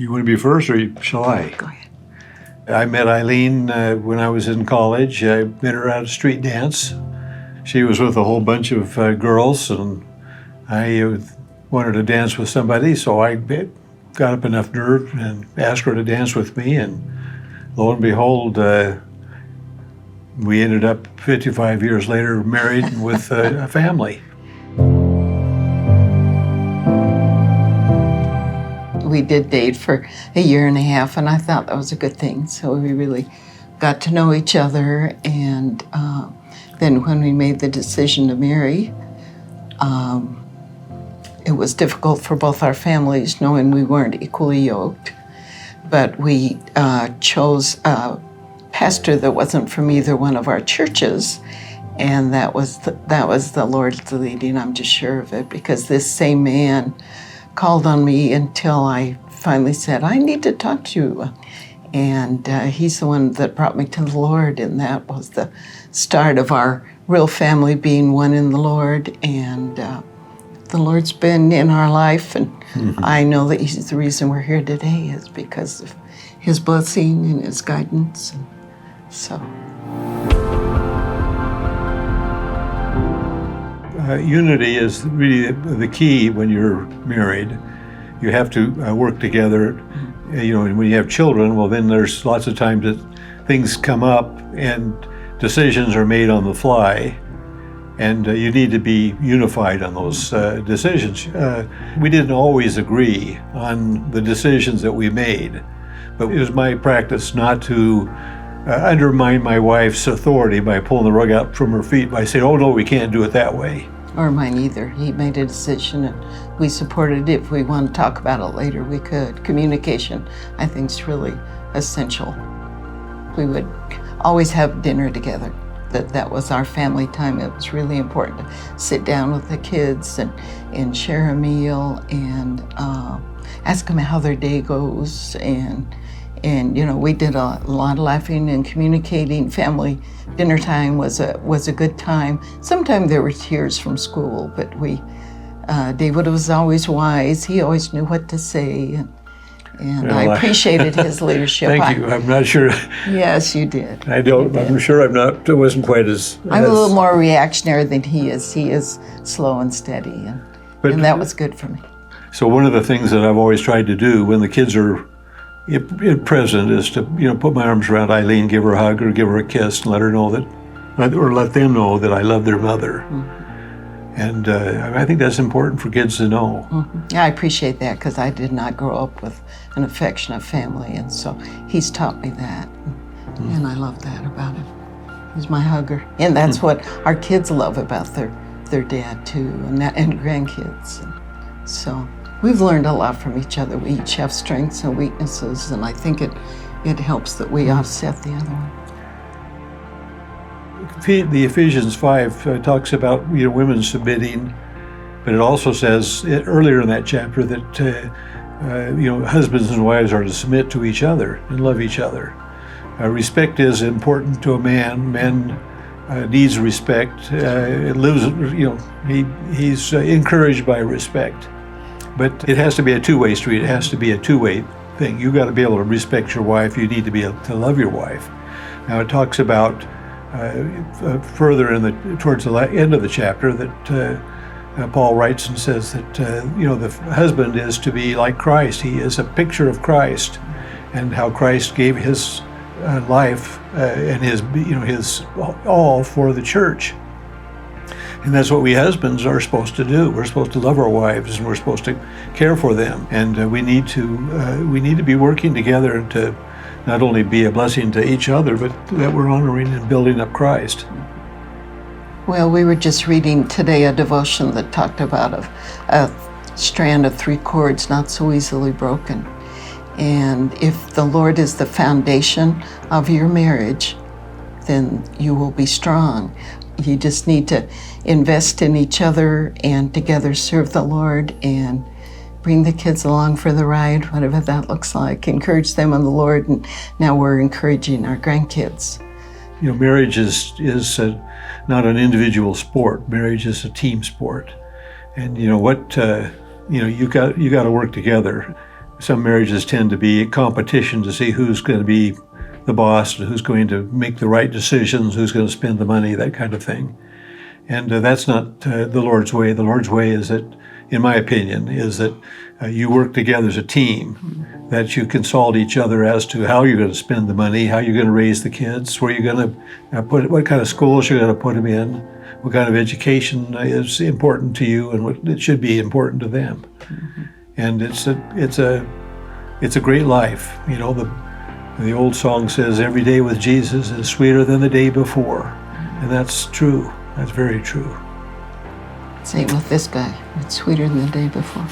You want to be first, or shall I? Go ahead. I met Eileen when I was in college. I met her at a street dance. She was with a whole bunch of girls, and I wanted to dance with somebody, so I got up enough nerve and asked her to dance with me, and lo and behold, we ended up 55 years later married with a family. We did date for a year and a half, and I thought that was a good thing. So we really got to know each other, and then when we made the decision to marry, it was difficult for both our families, knowing we weren't equally yoked. But we chose a pastor that wasn't from either one of our churches, and that was the Lord's leading. I'm just sure of it, because this same man called on me until I finally said, I need to talk to you. And he's the one that brought me to the Lord, and that was the start of our real family being one in the Lord. And the Lord's been in our life, and I know that he's the reason we're here today is because of his blessing and his guidance. And so. Unity is really the key when you're married. You have to work together. You know, when you have children, well, then there's lots of times that things come up and decisions are made on the fly, and you need to be unified on those decisions. We didn't always agree on the decisions that we made, but it was my practice not to undermine my wife's authority by pulling the rug out from her feet by saying, oh no, we can't do it that way. Or mine either. He made a decision and we supported it. If we want to talk about it later, we could. Communication, I think, is really essential. We would always have dinner together. That was our family time. It was really important to sit down with the kids and share a meal and ask them how their day goes. And you know, we did a lot of laughing and communicating. Family dinner time was a good time. Sometimes there were tears from school, but David was always wise. He always knew what to say, and well, I appreciated his leadership. Thank you. I'm not sure. Yes, you did. I wasn't quite as. I'm a little more reactionary than he is. He is slow and steady, and that was good for me. So one of the things that I've always tried to do when the kids are present is to, put my arms around Eileen, give her a hug or give her a kiss, and let them know that I love their mother. And I think that's important for kids to know. Yeah, I appreciate that, because I did not grow up with an affectionate family, and so he's taught me that, and I love that about him. He's my hugger, and that's what our kids love about their dad too, and grandkids. And so we've learned a lot from each other. We each have strengths and weaknesses, and I think it helps that we offset the other one. The Ephesians 5 talks about women submitting, but it also says earlier in that chapter that husbands and wives are to submit to each other and love each other. Respect is important to a man. Man needs respect. He's encouraged by respect. But it has to be a two-way street. It has to be a two-way thing. You got to be able to respect your wife. You need to be able to love your wife. Now it talks about further towards the end of the chapter that Paul writes and says that the husband is to be like Christ. He is a picture of Christ, and how Christ gave his life and his all for the church. And that's what we husbands are supposed to do. We're supposed to love our wives, and we're supposed to care for them. And we need to be working together to not only be a blessing to each other, but that we're honoring and building up Christ. Well, we were just reading today a devotion that talked about a strand of 3 cords not so easily broken. And if the Lord is the foundation of your marriage, then you will be strong. You just need to invest in each other and together serve the Lord and bring the kids along for the ride, whatever that looks like. Encourage them in the Lord, and now we're encouraging our grandkids. Marriage is not an individual sport. Marriage is a team sport, and you got to work together. some marriages tend to be a competition to see who's going to be the boss, who's going to make the right decisions, who's going to spend the money, that kind of thing. And that's not the Lord's way. The Lord's way is that, in my opinion, is that you work together as a team, that you consult each other as to how you're going to spend the money, how you're going to raise the kids, where you're going to put, what kind of schools you're going to put them in, what kind of education is important to you, and what it should be important to them. And it's a great life. You know, the old song says, "Every day with Jesus is sweeter than the day before," and that's true. That's very true. Same with this guy. It's sweeter than the day before.